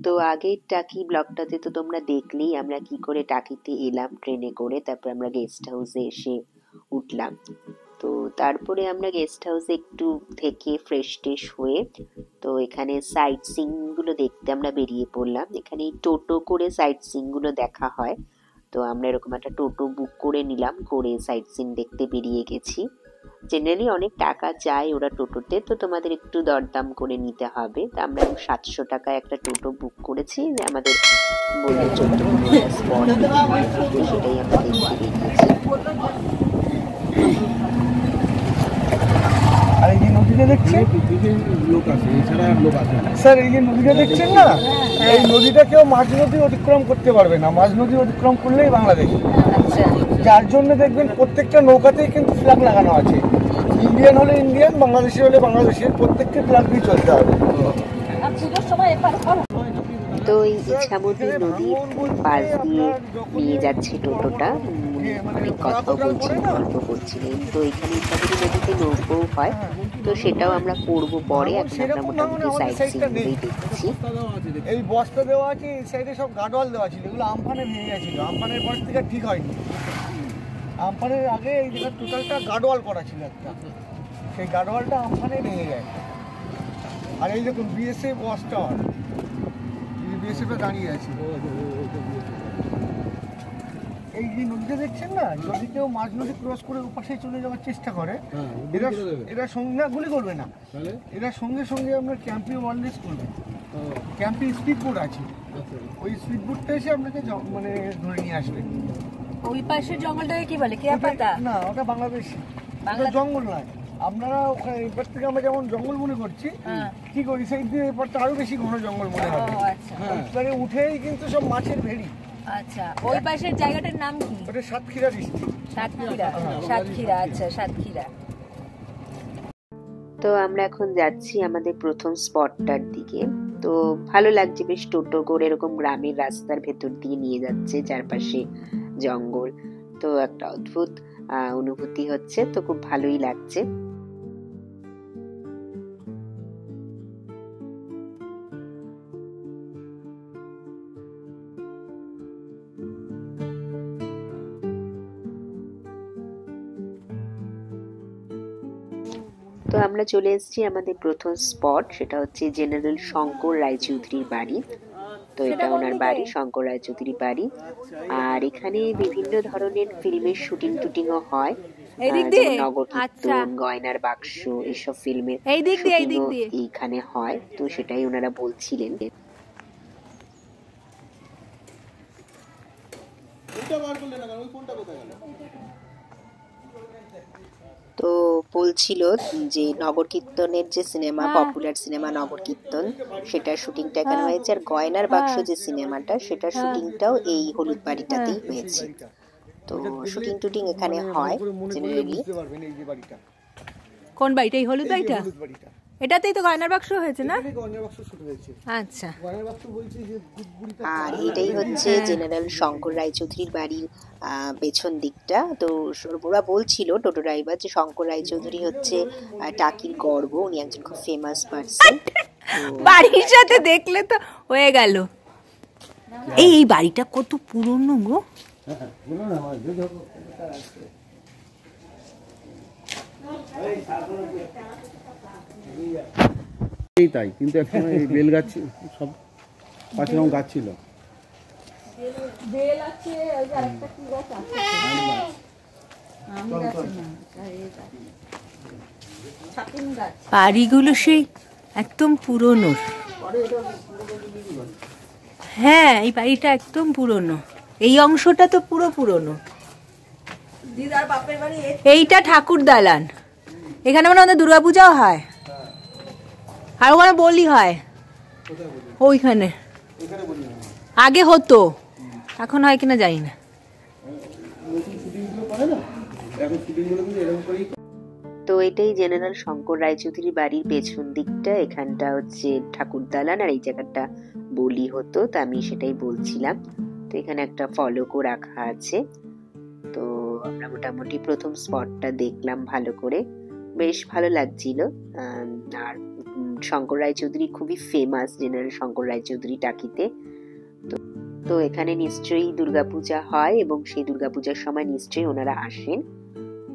তো আগের টাকি ব্লগটাতে তো তোমরা দেখলেই আমরা কি করে টাকিতে এলাম ট্রেনে করে, তারপর আমরা গেস্ট হাউসে এসে উঠলাম। তো তারপরে আমরা গেস্ট হাউসে একটু থেকে ফ্রেশ ট্রেশ হয়ে তো এখানে সাইট সিইং গুলো দেখতে আমরা বেরিয়ে পড়লাম। এখানে টোটো করে সাইট সিইং গুলো দেখা হয়। তো আমরা এরকম একটা টোটো বুক করে নিলাম, করে সাইট সিইং দেখতে বেরিয়ে গেছি। জেনারেলি অনেক টাকা চাই ওরা টোটোতে, তো তোমাদের একটু দরদাম করে নিতে হবে। তো আমরা 700 টাকায় একটা টোটো বুক করেছি, আমাদের বললো 14-15টা স্পট, তো সেটাই আমরা দেখতে বেরিয়েছি। আর এই যে নদীটা দেখছেন, স্যার এই যে নদীটা দেখছেন না, এই নদীটা কেউ মাঝ নদী অতিক্রম করতে পারবে না। মাঝ নদী অতিক্রম করলেই বাংলাদেশ। যার জন্য দেখবেন প্রত্যেকটা নৌকাতেই কিন্তু ফ্ল্যাগ লাগানো আছে। ইন্ডিয়ান হলে ইন্ডিয়ান, বাংলাদেশি হলে বাংলাদেশের, প্রত্যেককে ফ্ল্যাগ দিয়ে চলতে হবে। তো এই ইছামতি নদীর পাশ দিয়ে নিয়ে যাচ্ছে টোটোটা, অনেক কথাও বলছিলেন, গল্প করছিলেন। তো এখানে ইছামতি নদীতে নৌকোও হয়, তো সেটাও আমরা করবো পরে। এখন আমরা মোটামুটি সাইড সিনগুলোই দেখছি। এই বস্তা দেওয়া আছে, এই সাইডে সব গাডওয়াল দেওয়া ছিল, এগুলো আমফানে ভেঙে গেছিল। আমফানের পর থেকে ঠিক হয়নি। আমফানের আগে এই জায়গার টোটালটা গাডওয়াল করা ছিল একটা, সেই গাডওয়ালটা আমফানে ভেঙে যায়। আর এই দেখুন বিএসএফ ওয়াচ টাওয়ার, বিএসএফে দাঁড়িয়ে আছে। এই যে নদীটা দেখছেন না, যদি কেউ মাঝ নদী ক্রস করে ওপাশে চলে যাওয়ার চেষ্টা করে, এরা সঙ্গে গুলি করবে না, এরা সঙ্গে সঙ্গে আপনার ক্যাম্পিং ওয়ারলেস করবে। ক্যাম্পিং স্পিড বোট আছে, ওই স্পিড বোটটা এসে আপনাকে মানে ধরে নিয়ে আসবে। ওই পাশের জঙ্গলটাকে কি বলে? কেয়া পাতা? না, ওটা বাংলাদেশি, জঙ্গল নয়। আপনারা ওখানে এপার থেকে আমরা যেমন জঙ্গল মনে করছি, কি করি সেই দিয়ে এপারটা আরো বেশি ঘন জঙ্গল মনে হবে। ওইখানে উঠেই কিন্তু সব মাছের ভেড়ি। আচ্ছা, ওই পাশের জায়গাটার নাম কি? ওটা সাতক্ষীরা ডিস্ট্রিক্ট। সাতক্ষীরা, আচ্ছা সাতক্ষীরা। তো আমরা এখন যাচ্ছি আমাদের প্রথম স্পটটার দিকে। তো ভালো লাগছে, বেশ টোটো করে এরকম গ্রামের রাস্তার ভেতর দিয়ে নিয়ে যাচ্ছে, চারপাশে জঙ্গল। তো একটা অদ্ভুত অনুভূতি হচ্ছে, তো খুব ভালোই লাগছে। তো আমরা চলে এসেছি আমাদের প্রথম স্পট, সেটা হচ্ছে জেনারেল শঙ্কর রায়চৌধুরীর বাড়ি। তো এটা ওনার বাড়ি, শঙ্কর রায়চৌধুরীর বাড়ি। আর এখানে বিভিন্ন ধরনের ফিল্মের শুটিং টুটিংও হয়, নগরকীর্তন, গয়নার বাক্স, এসব ফিল্মের এইখানে হয়। তো সেটাই ওনারা বলছিলেন। তো বলছিল যে নগরকীর্তনের যে সিনেমা, পপুলার সিনেমা নগরকীর্তন, সেটার শুটিংটা এখানে হয়েছে। আর গয়নার বাক্স যে সিনেমাটা, সেটার শুটিংটাও এই হলুদ বাড়িটাতেই হয়েছে। তো শুটিং টুটিং এখানে হয় জেনারেলি। কোন বাড়িটা? এই হলুদ বাড়িটা? এটাতেই তো গয়নার বাক্স হয়েছে না? আচ্ছা। আর এটাই হচ্ছে জেনারেল শঙ্কর রায়চৌধুরীর বাড়ির পেছন দিকটা। তো ওরা বলছিল টোটো ড্রাইভার যে শঙ্কর রায়চৌধুরী হচ্ছে টাকির গর্ব, উনি একজন খুব ফেমাস পার্সন। বাড়ির সাথে দেখলে তো হয়ে গেল। এই বাড়িটা কত পুরনো গো! তাই, কিন্তু এখন এই বেল গাছ সব পাশে রকম গাছ ছিল। বাড়িগুলো সেই একদম পুরনো। হ্যাঁ, এই বাড়িটা একদম পুরনো। এই অংশটা তো পুরো পুরনো। এইটা ঠাকুর দালান। এখানে মানে আমাদের দুর্গাপূজাও হয়, আর ওখানে বলি হয়। ওইখানে আগে হতো, এখন হয় কিনা জানি না। তো এটাই জেনারেল শঙ্কর রায়চৌধুরী বাড়ির পেছন দিকটা। এখানটা হচ্ছে ঠাকুর দালান, আর এই জায়গাটা বলি হতো। তো আমি সেটাই বলছিলাম। তো এখানে একটা ফলকও রাখা আছে। তো আমরা মোটামুটি প্রথম স্পটটা দেখলাম ভালো করে। বেশ ভালো লাগছিল। আর শঙ্কর রায়চৌধুরী খুবই ফেমাস, জেনারেল শঙ্কর রায়চৌধুরী টাকিতে। তো এখানে নিশ্চয়ই দুর্গাপূজা হয় এবং সেই দুর্গাপূজার সময় নিশ্চয়ই ওনারা আসেন।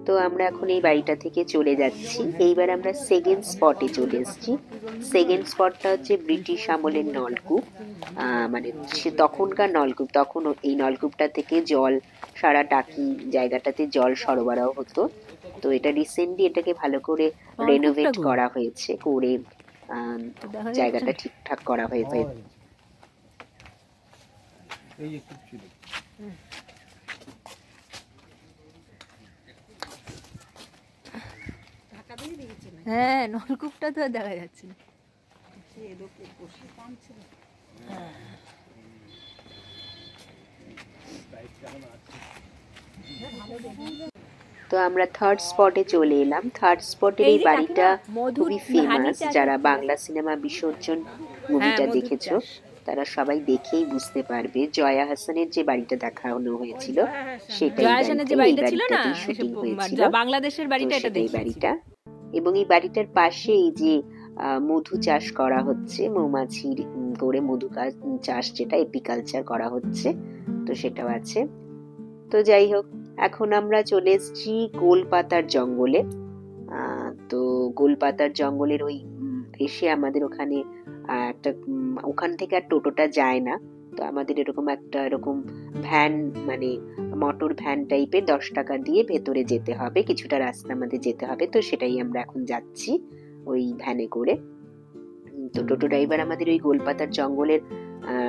তো আমরা এখন এই বাড়িটা থেকে চলে যাচ্ছি। এইবার আমরা সেকেন্ড স্পটে চলে এসেছি। সেকেন্ড স্পটটা হচ্ছে ব্রিটিশ আমলের নলকূপ, মানে সে তখনকার নলকূপ। তখন এই নলকূপটা থেকে জল সারা টাকি জায়গাটাতে জল সরবরাহ হতো। তো এটা রিসেন্টলি এটাকে ভালো করে রেনোভেট করা হয়েছে, করে জায়গাটা ঠিকঠাক করা হয়েছে। হ্যাঁ, নলকূপটা তো আর দেখা যাচ্ছে না। তো আমরা থার্ড স্পটে চলে এলাম। থার্ড স্পটের এই বাড়িটা খুবই ফেমাস। যারা বাংলা সিনেমা বিসর্জন মুভিটা দেখেছো তারা সবাই দেখেই বুঝতে পারবে। জয়া হাসানের যে বাড়িটা দেখানো হয়েছিল সেটাই শুটিং হয়েছিল, বাংলাদেশের বাড়িটা, এটা এই বাড়িটা। এবং এই বাড়িটার পাশে এই যে মধু চাষ করা হচ্ছে, মৌমাছির করে মধু চাষ, যেটা এপিকালচার করা হচ্ছে, তো সেটাও আছে। তো যাই হোক, এখন আমরা চলে এসেছি গোলপাতার জঙ্গলে। তো গোলপাতার জঙ্গলের ওই এসে আমাদের ওখানে একটা ওখান থেকে আর টোটোটা যায় না। তো আমাদের এরকম ভ্যান, মানে মোটর ভ্যান টাইপের 10 টাকা দিয়ে ভেতরে যেতে হবে, কিছুটা রাস্তা আমাদের যেতে হবে। তো সেটাই আমরা এখন যাচ্ছি ওই ভ্যানে করে। তো টোটো ড্রাইভার আমাদের ওই গোলপাতার জঙ্গলের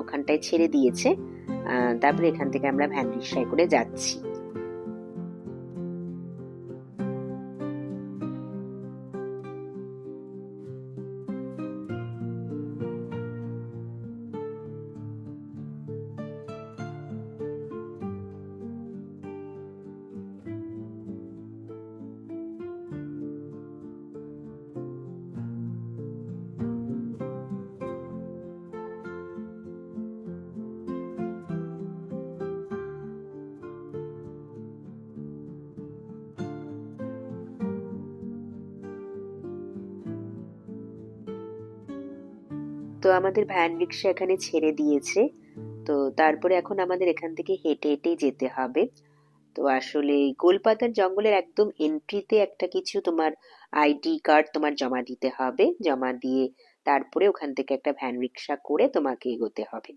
ওখানটায় ছেড়ে দিয়েছে। তারপরে এখান থেকে আমরা ভ্যান রিক্সায় করে যাচ্ছি। তো আমাদের ভ্যান রিক্সা এখানে ছেড়ে দিয়েছে। তো তারপরে এখন আমাদের এখান থেকে হেঁটে হেঁটেই যেতে হবে। তো আসলে গোলপাতার জঙ্গলের একদম এন্ট্রিতে একটা কিছু তোমার আইডি কার্ড তোমার জমা দিতে হবে। জমা দিয়ে তারপরে ওখান থেকে একটা ভ্যান রিক্সা করে তোমাকে এগোতে হবে।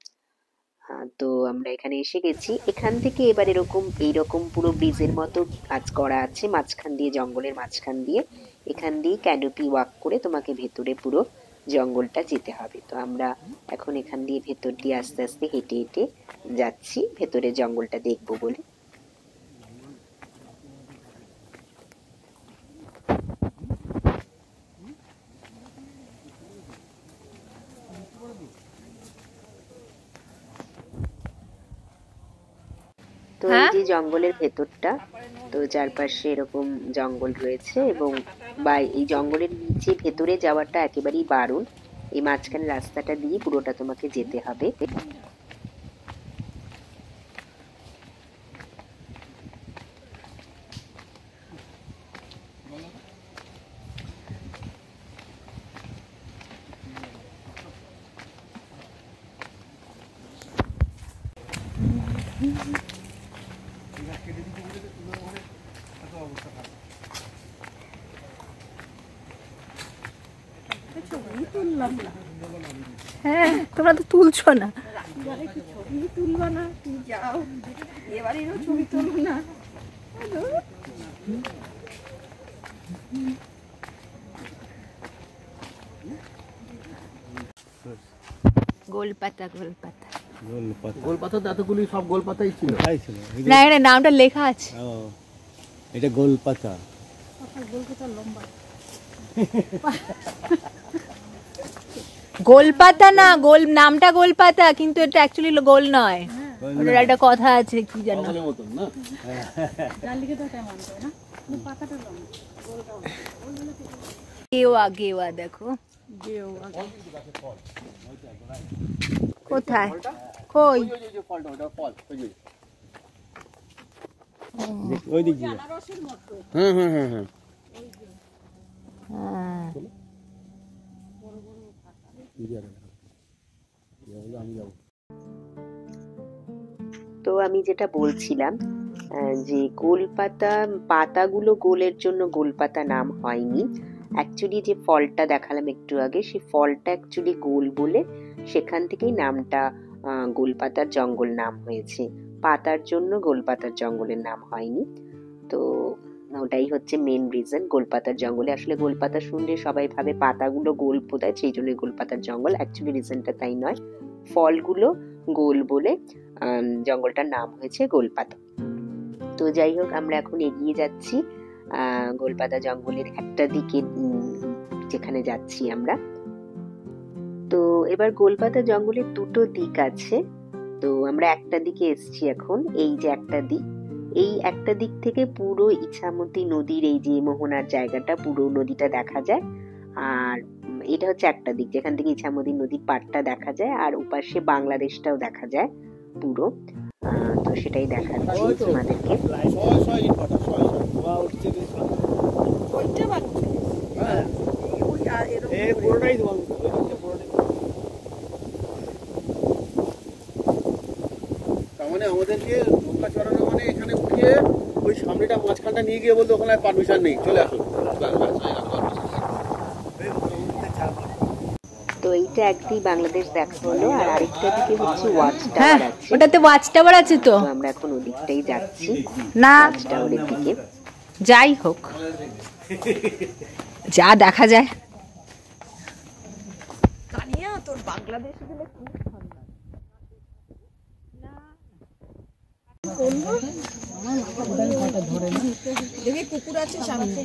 তো আমরা এখানে এসে গেছি। এখান থেকে এবার এইরকম পুরো ব্রিজের মতো কাজ করা আছে, মাঝখান দিয়ে, জঙ্গলের মাঝখান দিয়ে। এখান দিয়ে ক্যানোপি ওয়াক করে তোমাকে ভেতরে পুরো জঙ্গলটা যেতে হবে। তো আমরা এখন এখান দিয়ে ভেতর দিয়ে আস্তে আস্তে হেঁটে হেঁটে যাচ্ছি ভেতরে জঙ্গলটা দেখবো বলে। তো এই যে জঙ্গলের ভেতরটা, তো চারপাশে এরকম জঙ্গল রয়েছে এবং এই জঙ্গলের নিচে ভেতরে যাওয়াটা একেবারেই বারণ। এই মাঝখানে রাস্তাটা দিয়ে পুরোটা তোমাকে যেতে হবে। হ্যাঁ, তোমরা তো তুলছো না। ছবি তুলবা না, তুমি যাও, এবারেও ছবি তুলবো না। গোলপাতা, গোলপাতা, গোলপাতা তো এতগুলি সব গোলপাতাই ছিল। না, এখানে নামটা লেখা আছে। এটা গোলপাতা। গোলপাতা লম্বা, গোলপাতা না, নামটা গোলপাতা, কিন্তু এটা অ্যাকচুয়ালি গোল নয়। ওটার একটা কথা আছে, কি জানো, মতন না, গেওয়া, গেওয়া দেখো কোথায়, কই ওই দিক দিয়ে। হ্যাঁ হ্যাঁ হ্যাঁ হ্যাঁ, হ্যাঁ। তো আমি যেটা বলছিলাম যে গোলপাতা, পাতাগুলো গোলের জন্য গোলপাতা নাম হয়নি। অ্যাকচুয়ালি যে ফলটা দেখালাম একটু আগে, সেই ফলটা অ্যাকচুয়ালি গোল বলে সেখান থেকেই নামটা গোলপাতার জঙ্গল নাম হয়েছে। পাতার জন্য গোলপাতার জঙ্গলের নাম হয়নি। তো ওটাই হচ্ছে মেন রিজন। গোলপাতার জঙ্গলে আসলে গোলপাতা শুনলে সবাই ভাবে পাতাগুলো গোল বোধহয়, সেই জন্য গোলপাতার জঙ্গল। অ্যাকচুয়ালি রিজনটা তাই নয়, ফলগুলো গোল বলে জঙ্গলটার নাম হয়েছে গোলপাতা। তো যাই হোক, আমরা এখন এগিয়ে যাচ্ছি গোলপাতা জঙ্গলের একটা দিকে, যেখানে যাচ্ছি আমরা। তো এবার গোলপাতা জঙ্গলের দুটো দিক আছে। তো আমরা একটা দিকে এসছি এখন। এই যে একটা দিক, এই একটা দিক থেকে পুরো ইছামতি নদীর এই যে মোহনার জায়গাটা, পুরো নদীটা দেখা যায়। আর এটা হচ্ছে একটা দিক যেখান থেকে ইছামতি নদীর পাড়টা দেখা যায়, আর ওপাশে বাংলাদেশটাও দেখা যায় পুরো। তো সেটাই দেখাচ্ছি তোমাদেরকে। তার মানে আমাদেরকে নৌকা চড়ানো মানে এখানে উঠিয়ে ওই সামনেটা মাঝখানটা নিয়ে গিয়ে বলতে ওখানে পারমিশন নেই, চলে আসুন। তো এইটা একদিক বাংলাদেশ দেখা হলো, আর আরেকটা দিকে হচ্ছে ওয়াচ হ্যাঁ, টাওয়ার আছে। ওটাতে ওয়াচ টাওয়ার আছে তো। তো আমরা এখন ওদিকটাই যাচ্ছি, না ওয়াচ টাওয়ারের দিকে। যাই হোক, যা দেখা যায়। কানিয়া তোর বাংলাদেশে গেলে খুব ঠান্ডা। দেখি কুকুর আছে সামনে।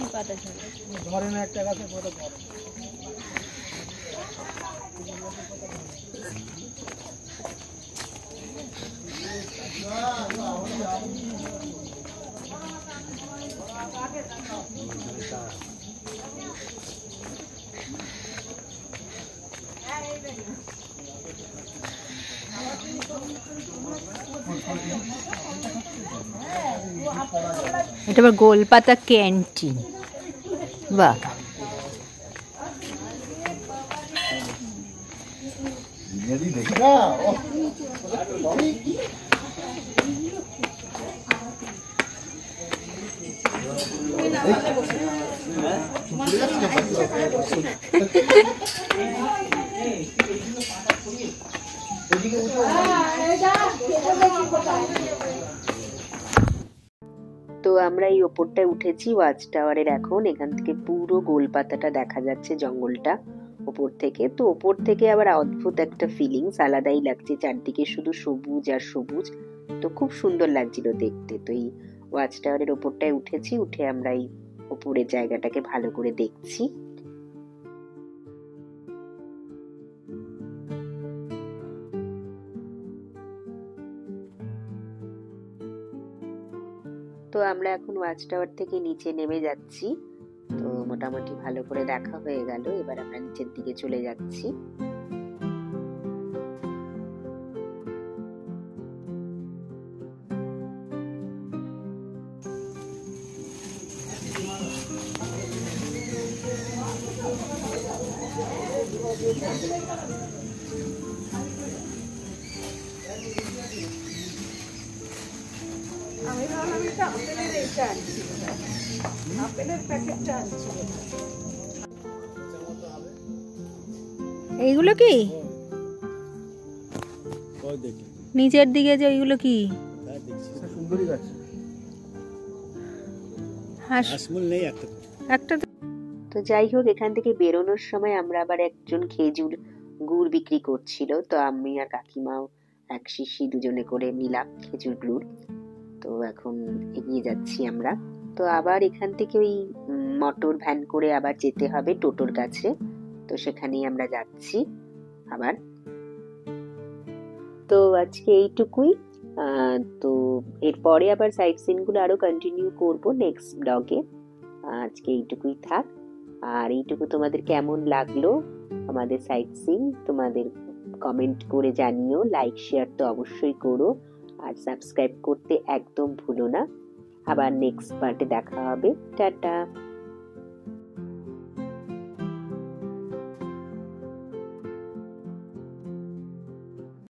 ধরে না একটা গাছে ধরে। এটা আবার গোলপাতা ক্যান্টিন। বাহ, তো আমরা এই ওপরটায় উঠেছি ওয়াচ টাওয়ারের এখন। এখান থেকে পুরো গোলপাতাটা দেখা যাচ্ছে জঙ্গলটা ওপর থেকে। তো ওপর থেকে আবার অদ্ভুত একটা ফিলিংস, আলাদাই লাগছে, চারদিকে শুধু সবুজ আর সবুজ। তো খুব সুন্দর লাগছিল দেখতে। তো এই ওয়াচ টাওয়ারের ওপরটায় উঠেছি, উঠে আমরা এই ওপরের জায়গাটাকে ভালো করে দেখছি। তো আমরা এখন ওয়াচ টাওয়ার থেকে নিচে নেমে যাচ্ছি। তো মোটামুটি ভালো করে দেখা হয়ে গেল, এবার আমরা নিচের দিকে চলে যাচ্ছি। আমি ভাবলাম এটা আপেলের এইটা আনছি, আপেলের প্যাকেটটা আনছি। এইগুলো কি নিচের দিকে যে ওইগুলো কি? সুন্দরী গাছ, হাঁস- নেই একটা। একটা তো- তো যাই হোক, এখান থেকে বেরোনোর সময় আমরা আবার একজন খেজুর গুড় বিক্রি করছিল। তো আমি আর কাকিমাও এক শিশি দুজনে করে নিলাম খেজুর গুড়। তো এখন এগিয়ে যাচ্ছি আমরা। তো আবার এখান থেকে ওই মোটর ভ্যান করে আবার যেতে হবে টোটোর কাছে। তো সেখানেই আমরা যাচ্ছি আবার। তো আজকে এইটুকুই। তো এরপরে আবার সাইট সিন গুলো আরো কন্টিনিউ করব নেক্সট ব্লগে। আজকে এইটুকুই থাক। আর এইটুকু তোমাদের কেমন লাগলো আমাদের সাইট সিন, তোমাদের কমেন্ট করে জানিও। লাইক শেয়ার তো অবশ্যই করো, আর সাবস্ক্রাইব করতে একদম ভুলো না। আবার নেক্সট পার্টে দেখা হবে। টাটা।